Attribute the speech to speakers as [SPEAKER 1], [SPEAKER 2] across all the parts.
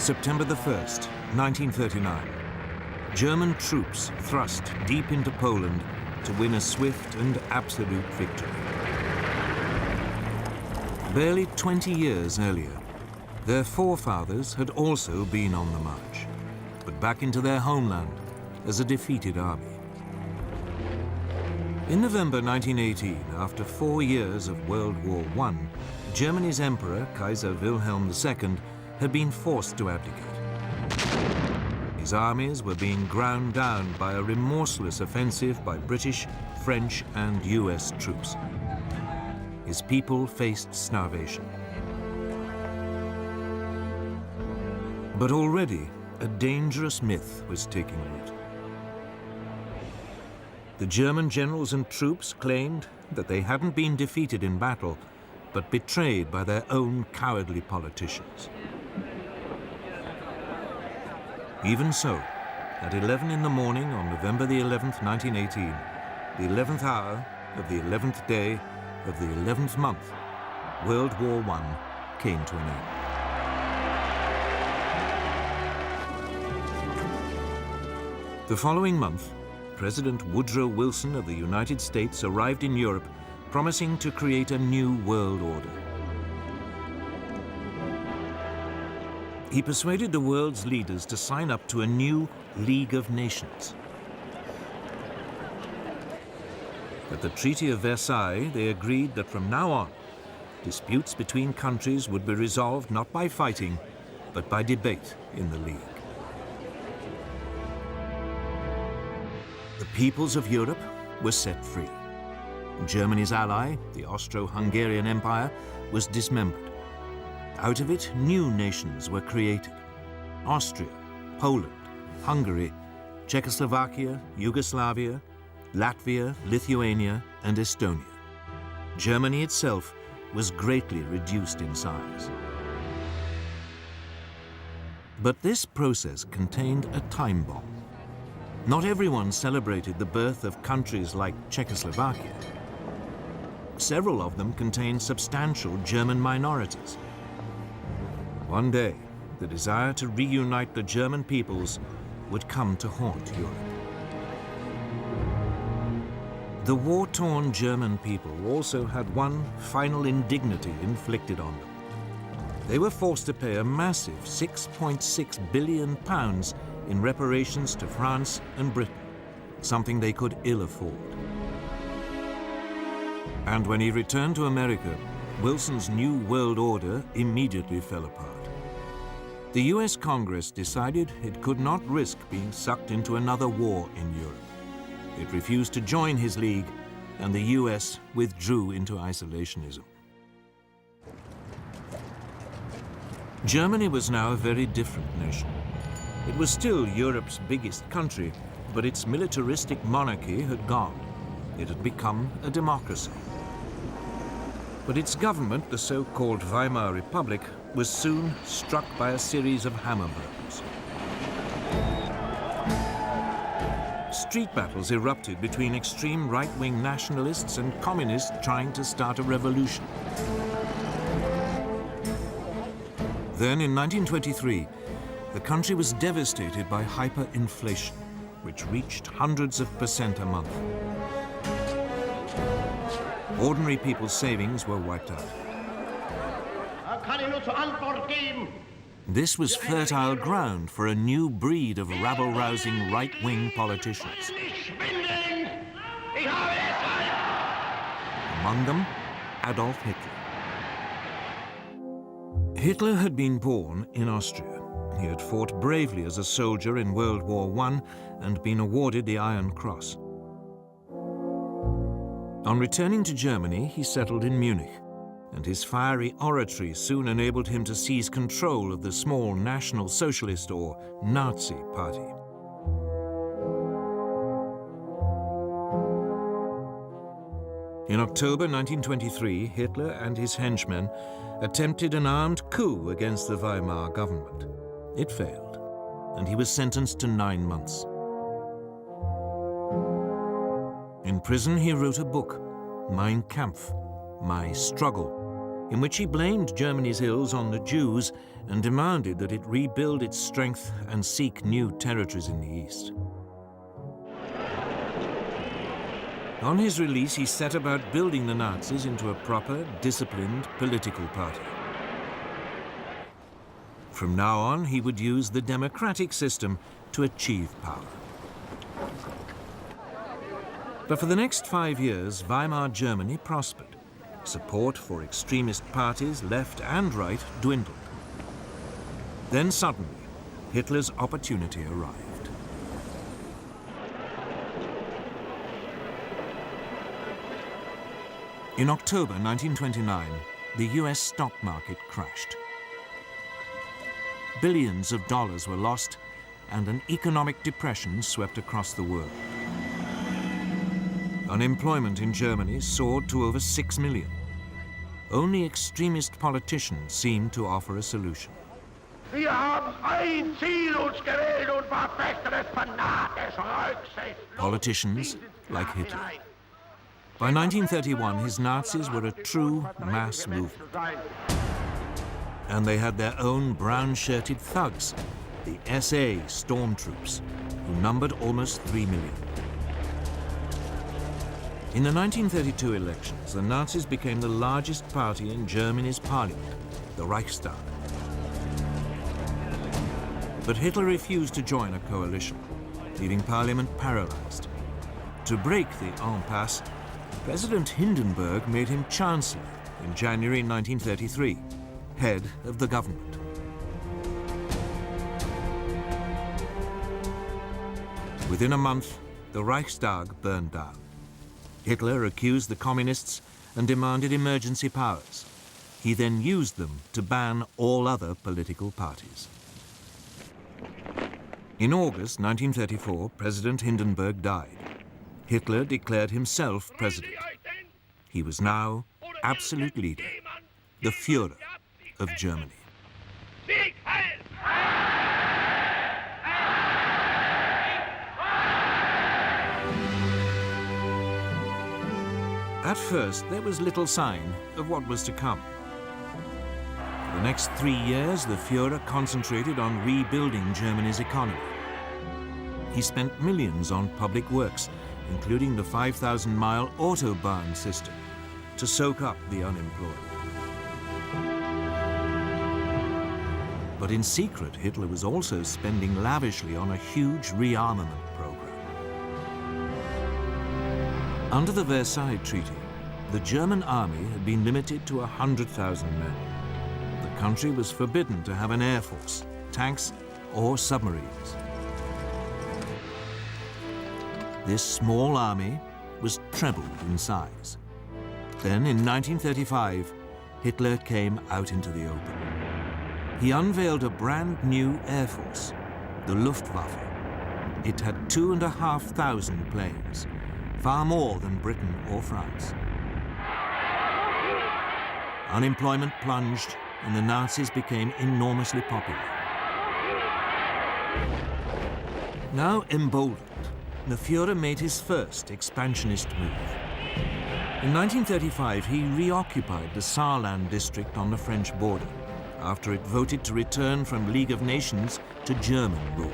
[SPEAKER 1] September the 1st, 1939. German troops thrust deep into Poland to win a swift and absolute victory. Barely 20 years earlier, their forefathers had also been on the march, but back into their homeland as a defeated army. In November 1918, after 4 years of World War I, Germany's Emperor, Kaiser Wilhelm II, had been forced to abdicate. His armies were being ground down by a remorseless offensive by British, French, and US troops. His people faced starvation. But already, a dangerous myth was taking root. The German generals and troops claimed that they hadn't been defeated in battle, but betrayed by their own cowardly politicians. Even so, at 11 in the morning on November the 11th, 1918, the 11th hour of the 11th day of the 11th month, World War I came to an end. The following month, President Woodrow Wilson of the United States arrived in Europe, promising to create a new world order. He persuaded the world's leaders to sign up to a new League of Nations. At the Treaty of Versailles, they agreed that from now on, disputes between countries would be resolved not by fighting, but by debate in the League. The peoples of Europe were set free. Germany's ally, the Austro-Hungarian Empire, was dismembered. Out of it, new nations were created: Austria, Poland, Hungary, Czechoslovakia, Yugoslavia, Latvia, Lithuania, and Estonia. Germany itself was greatly reduced in size. But this process contained a time bomb. Not everyone celebrated the birth of countries like Czechoslovakia. Several of them contained substantial German minorities. One day, the desire to reunite the German peoples would come to haunt Europe. The war-torn German people also had one final indignity inflicted on them. They were forced to pay a massive £6.6 billion in reparations to France and Britain, something they could ill afford. And when he returned to America, Wilson's new world order immediately fell apart. The US Congress decided it could not risk being sucked into another war in Europe. It refused to join his league, and the US withdrew into isolationism. Germany was now a very different nation. It was still Europe's biggest country, but its militaristic monarchy had gone. It had become a democracy. But its government, the so-called Weimar Republic, was soon struck by a series of hammer blows. Street battles erupted between extreme right-wing nationalists and communists trying to start a revolution. Then, in 1923, the country was devastated by hyperinflation, which reached hundreds of % a month. Ordinary people's savings were wiped out. This was fertile ground for a new breed of rabble-rousing right-wing politicians. Among them, Adolf Hitler. Hitler had been born in Austria. He had fought bravely as a soldier in World War I and been awarded the Iron Cross. On returning to Germany, he settled in Munich, and his fiery oratory soon enabled him to seize control of the small National Socialist or Nazi Party. In October 1923, Hitler and his henchmen attempted an armed coup against the Weimar government. It failed, and he was sentenced to 9 months. In prison, he wrote a book, Mein Kampf, My Struggle, in which he blamed Germany's ills on the Jews and demanded that it rebuild its strength and seek new territories in the East. On his release, he set about building the Nazis into a proper, disciplined political party. From now on, he would use the democratic system to achieve power. But for the next 5 years, Weimar Germany prospered. Support for extremist parties, left and right, dwindled. Then suddenly, Hitler's opportunity arrived. In October 1929, the US stock market crashed. Billions of dollars were lost, and an economic depression swept across the world. Unemployment in Germany soared to over 6 million. Only extremist politicians seemed to offer a solution.
[SPEAKER 2] Wir haben ein Ziel uns gewählt und verfechten es fanatisch rücksichtlos.
[SPEAKER 1] Politicians like Hitler. By 1931, his Nazis were a true mass movement. And they had their own brown-shirted thugs, the SA stormtroops, who numbered almost 3 million. In the 1932 elections, the Nazis became the largest party in Germany's parliament, the Reichstag. But Hitler refused to join a coalition, leaving parliament paralyzed. To break the impasse, President Hindenburg made him chancellor in January 1933, head of the government. Within a month, the Reichstag burned down. Hitler accused the communists and demanded emergency powers. He then used them to ban all other political parties. In August 1934, President Hindenburg died. Hitler declared himself president. He was now absolute leader, the Führer of Germany. At first, there was little sign of what was to come. For the next 3 years, the Führer concentrated on rebuilding Germany's economy. He spent millions on public works, including the 5,000-mile Autobahn system, to soak up the unemployed. But in secret, Hitler was also spending lavishly on a huge rearmament program. Under the Versailles Treaty, the German army had been limited to 100,000 men. The country was forbidden to have an air force, tanks, or submarines. This small army was trebled in size. Then, in 1935, Hitler came out into the open. He unveiled a brand new air force, the Luftwaffe. It had 2,500 planes, far more than Britain or France. Unemployment plunged, and the Nazis became enormously popular. Now emboldened, the Führer made his first expansionist move. In 1935, he reoccupied the Saarland district on the French border, after it voted to return from League of Nations to German rule.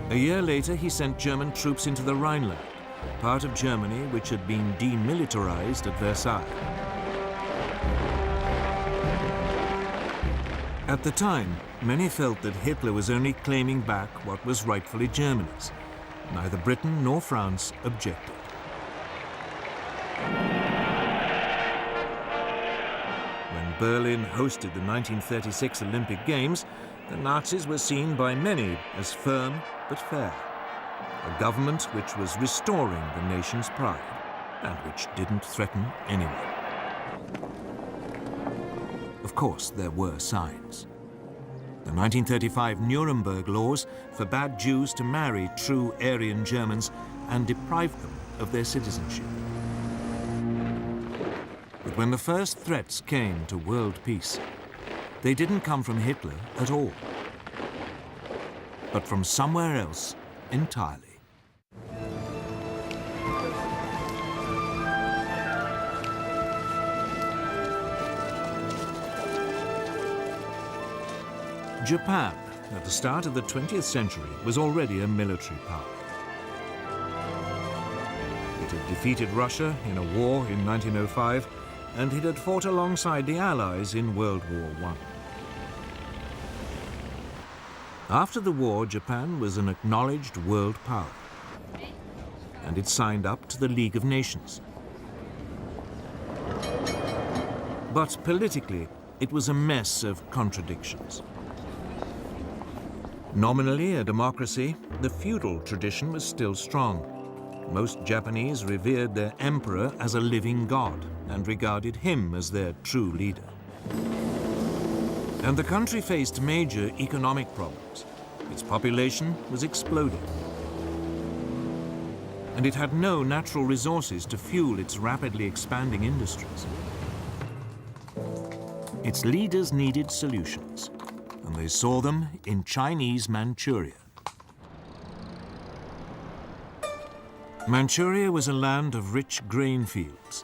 [SPEAKER 1] A year later, he sent German troops into the Rhineland, part of Germany which had been demilitarized at Versailles. At the time, many felt that Hitler was only claiming back what was rightfully Germany's. Neither Britain nor France objected. When Berlin hosted the 1936 Olympic Games, the Nazis were seen by many as firm but fair. A government which was restoring the nation's pride and which didn't threaten anyone. Of course, there were signs. The 1935 Nuremberg laws forbade Jews to marry true Aryan Germans and deprived them of their citizenship. But when the first threats came to world peace, they didn't come from Hitler at all, but from somewhere else entirely. Japan, at the start of the 20th century, was already a military power. It had defeated Russia in a war in 1905, and it had fought alongside the Allies in World War I. After the war, Japan was an acknowledged world power, and it signed up to the League of Nations. But politically, it was a mess of contradictions. Nominally a democracy, the feudal tradition was still strong. Most Japanese revered their emperor as a living god and regarded him as their true leader. And the country faced major economic problems. Its population was exploding. And it had no natural resources to fuel its rapidly expanding industries. Its leaders needed solutions, and they saw them in Chinese Manchuria. Manchuria was a land of rich grain fields,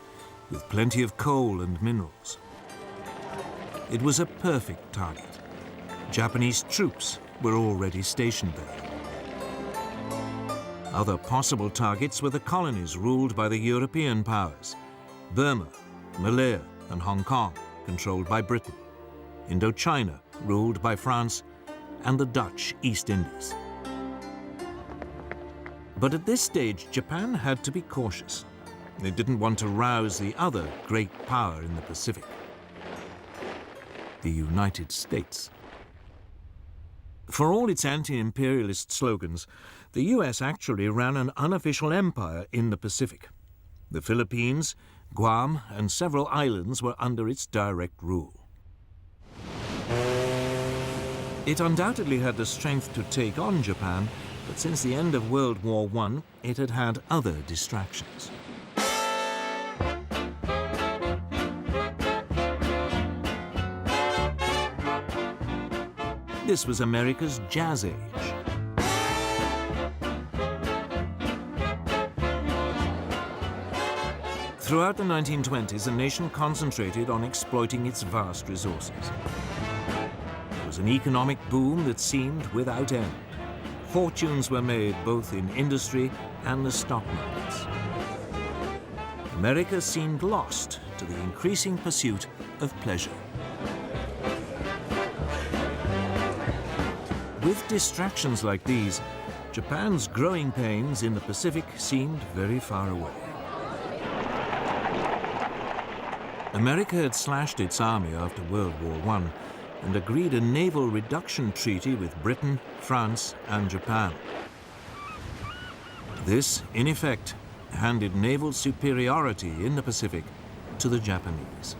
[SPEAKER 1] with plenty of coal and minerals. It was a perfect target. Japanese troops were already stationed there. Other possible targets were the colonies ruled by the European powers: Burma, Malaya, and Hong Kong, controlled by Britain, Indochina, ruled by France, and the Dutch East Indies. But at this stage, Japan had to be cautious. They didn't want to rouse the other great power in the Pacific, the United States. For all its anti-imperialist slogans, the US actually ran an unofficial empire in the Pacific. The Philippines, Guam, and several islands were under its direct rule. It undoubtedly had the strength to take on Japan, but since the end of World War I, it had had other distractions. This was America's Jazz Age. Throughout the 1920s, the nation concentrated on exploiting its vast resources. It was an economic boom that seemed without end. Fortunes were made both in industry and the stock markets. America seemed lost to the increasing pursuit of pleasure. With distractions like these, Japan's growing pains in the Pacific seemed very far away. America had slashed its army after World War I and agreed a naval reduction treaty with Britain, France, and Japan. This, in effect, handed naval superiority in the Pacific to the Japanese.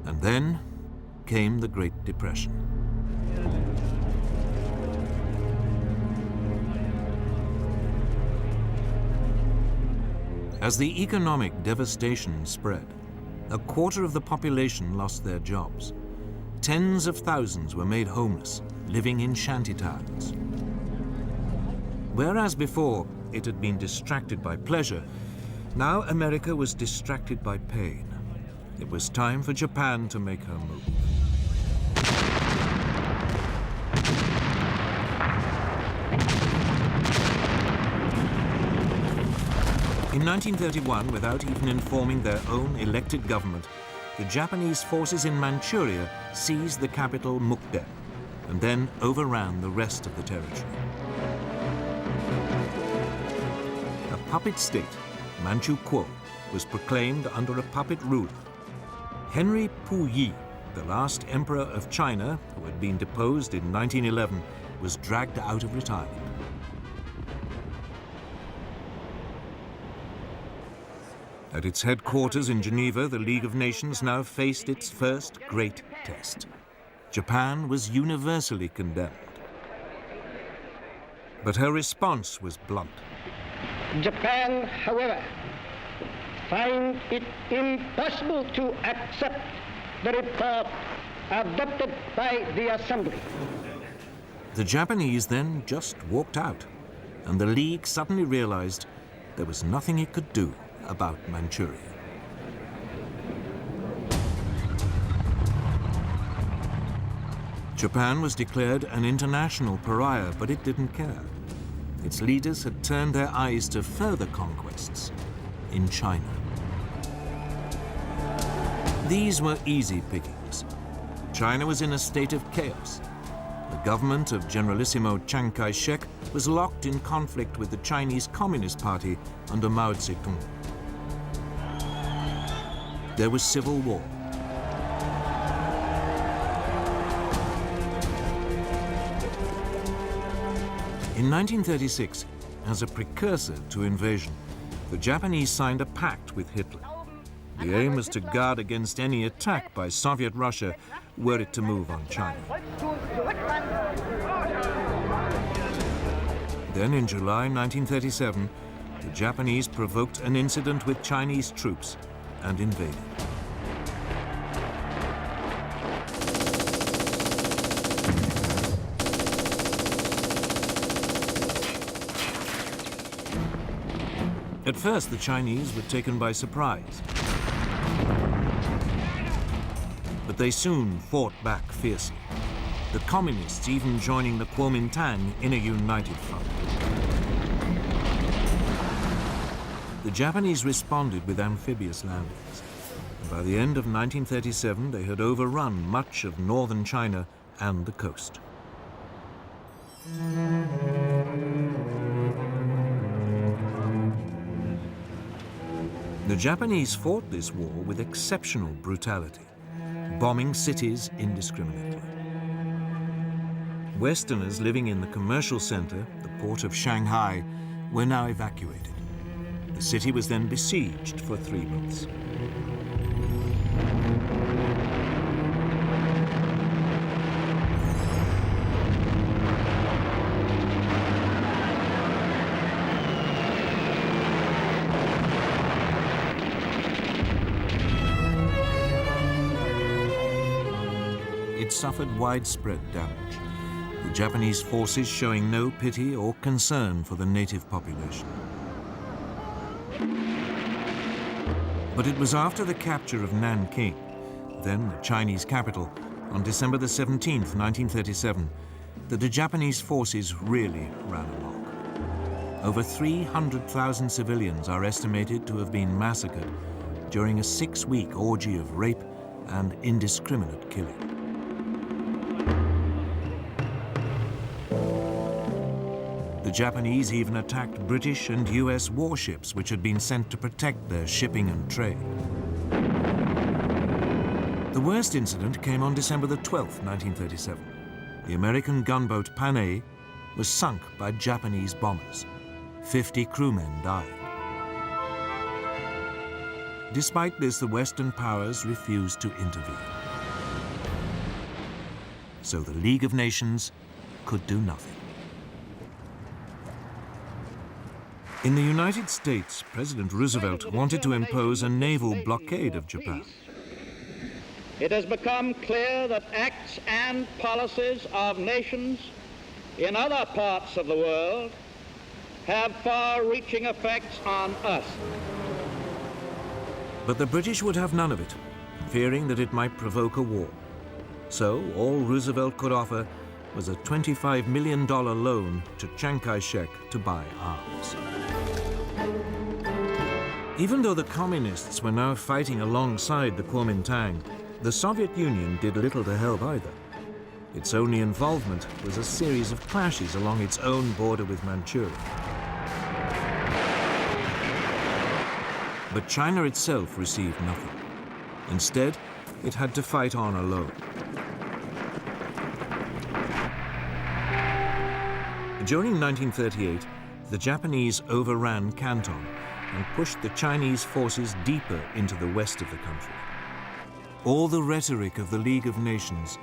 [SPEAKER 1] And then came the Great Depression. As the economic devastation spread, a quarter of the population lost their jobs. Tens of thousands were made homeless, living in shantytowns. Whereas before it had been distracted by pleasure, now America was distracted by pain. It was time for Japan to make her move. In 1931, without even informing their own elected government, the Japanese forces in Manchuria seized the capital Mukden and then overran the rest of the territory. A puppet state, Manchukuo, was proclaimed under a puppet ruler. Henry Puyi, the last emperor of China, who had been deposed in 1911, was dragged out of retirement. At its headquarters in Geneva, the League of Nations now faced its first great test. Japan was universally condemned. But her response was blunt.
[SPEAKER 3] Japan, however, finds it impossible to accept the report adopted by the Assembly.
[SPEAKER 1] The Japanese then just walked out, and the League suddenly realized there was nothing it could do about Manchuria. Japan was declared an international pariah, but it didn't care. Its leaders had turned their eyes to further conquests in China. These were easy pickings. China was in a state of chaos. The government of Generalissimo Chiang Kai-shek was locked in conflict with the Chinese Communist Party under Mao Zedong. There was civil war. In 1936, as a precursor to invasion, the Japanese signed a pact with Hitler. The aim was to guard against any attack by Soviet Russia were it to move on China. Then in July 1937, the Japanese provoked an incident with Chinese troops and invaded. At first, the Chinese were taken by surprise. But they soon fought back fiercely, the communists even joining the Kuomintang in a united front. The Japanese responded with amphibious landings. And by the end of 1937, they had overrun much of northern China and the coast. The Japanese fought this war with exceptional brutality, bombing cities indiscriminately. Westerners living in the commercial center, the port of Shanghai, were now evacuated. The city was then besieged for 3 months. It suffered widespread damage, the Japanese forces showing no pity or concern for the native population. But it was after the capture of Nanking, then the Chinese capital, on December the 17th, 1937, that the Japanese forces really ran amok. Over 300,000 civilians are estimated to have been massacred during a 6-week orgy of rape and indiscriminate killing. The Japanese even attacked British and US warships which had been sent to protect their shipping and trade. The worst incident came on December the 12th, 1937. The American gunboat Panay was sunk by Japanese bombers. 50 crewmen died. Despite this, the Western powers refused to intervene. So the League of Nations could do nothing. In the United States, President Roosevelt wanted to impose a naval blockade of Japan.
[SPEAKER 3] It has become clear that acts and policies of nations in other parts of the world have far-reaching effects on us.
[SPEAKER 1] But the British would have none of it, fearing that it might provoke a war. So all Roosevelt could offer was a $25 million loan to Chiang Kai-shek to buy arms. Even though the communists were now fighting alongside the Kuomintang, the Soviet Union did little to help either. Its only involvement was a series of clashes along its own border with Manchuria. But China itself received nothing. Instead, it had to fight on alone. During 1938, the Japanese overran Canton and pushed the Chinese forces deeper into the west of the country. All the rhetoric of the League of Nations,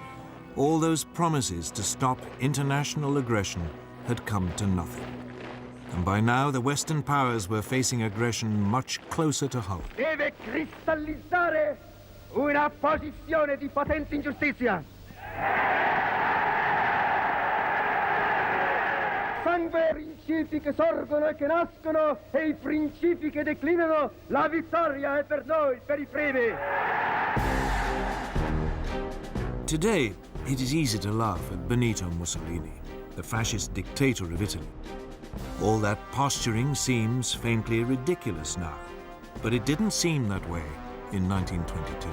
[SPEAKER 1] all those promises to stop international aggression had come to nothing. And by now, the Western powers were facing aggression much closer to home.
[SPEAKER 2] Deve cristallizzare una posizione di potente ingiustizia. Sangue, principi che sorgono e che nascono, e i principi che declinano, la vittoria è per noi, per i primi.
[SPEAKER 1] Today, It is easy to laugh at Benito Mussolini, the fascist dictator of Italy. All that posturing seems faintly ridiculous now, but it didn't seem that way in 1922.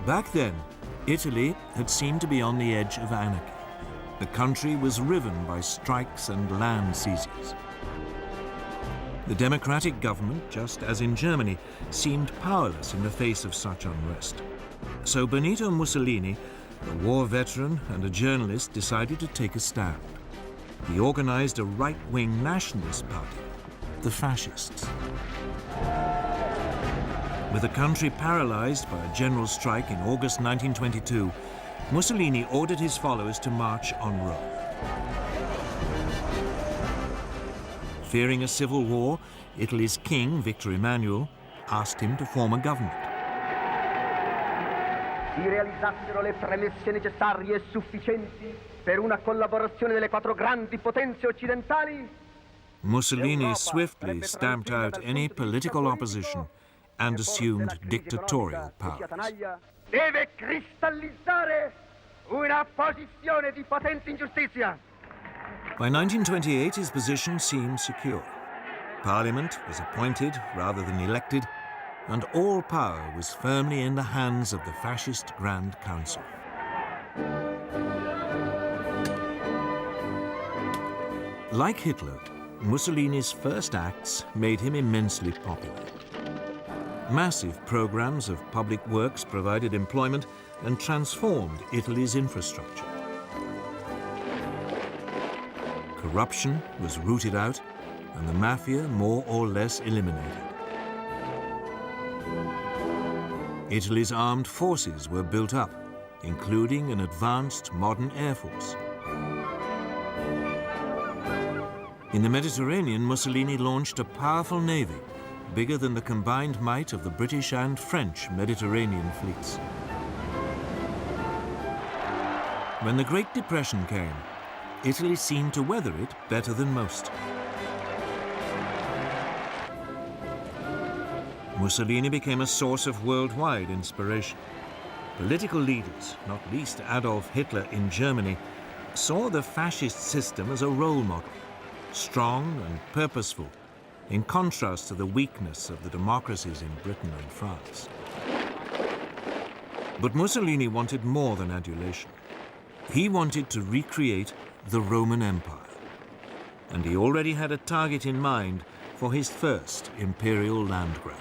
[SPEAKER 1] Back then, Italy had seemed to be on the edge of anarchy. The country was riven by strikes and land seizures. The democratic government, just as in Germany, seemed powerless in the face of such unrest. So Benito Mussolini, a war veteran and a journalist, decided to take a stand. He organized a right-wing nationalist party, the Fascists. With the country paralyzed by a general strike in August 1922, Mussolini ordered his followers to march on Rome. Fearing a civil war, Italy's king, Victor Emmanuel, asked him to form a government.
[SPEAKER 2] Si realizzassero le premesse necessarie e sufficienti per una collaborazione delle quattro grandi potenze occidentali,
[SPEAKER 1] Mussolini swiftly stamped out any political opposition and assumed dictatorial powers.
[SPEAKER 2] deve cristallizzare una posizione di potente ingiustizia.
[SPEAKER 1] By 1928, his position seemed secure. Parliament was appointed rather than elected, and all power was firmly in the hands of the fascist Grand Council. Like Hitler, Mussolini's first acts made him immensely popular. Massive programs of public works provided employment and transformed Italy's infrastructure. Corruption was rooted out and the mafia more or less eliminated. Italy's armed forces were built up, including an advanced modern air force. In the Mediterranean, Mussolini launched a powerful navy, bigger than the combined might of the British and French Mediterranean fleets. When the Great Depression came, Italy seemed to weather it better than most. Mussolini became a source of worldwide inspiration. Political leaders, not least Adolf Hitler in Germany, saw the fascist system as a role model, strong and purposeful, in contrast to the weakness of the democracies in Britain and France. But Mussolini wanted more than adulation. He wanted to recreate the Roman Empire, and he already had a target in mind for his first imperial land grab.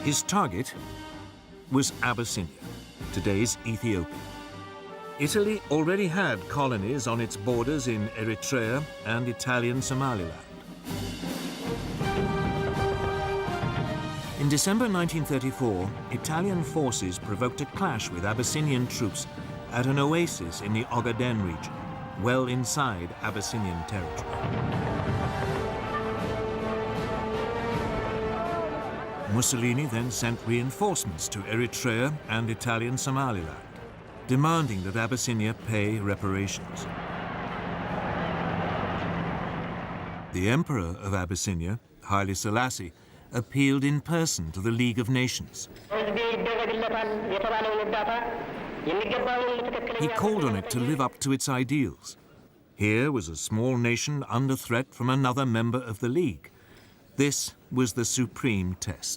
[SPEAKER 1] His target was Abyssinia, today's Ethiopia. Italy already had colonies on its borders in Eritrea and Italian Somaliland. In December 1934, Italian forces provoked a clash with Abyssinian troops at an oasis in the Ogaden region, well inside Abyssinian territory. Mussolini then sent reinforcements to Eritrea and Italian Somaliland, demanding that Abyssinia pay reparations. The Emperor of Abyssinia, Haile Selassie, appealed in person to the League of Nations. He called on it to live up to its ideals. Here was a small nation under threat from another member of the League. This was the supreme test.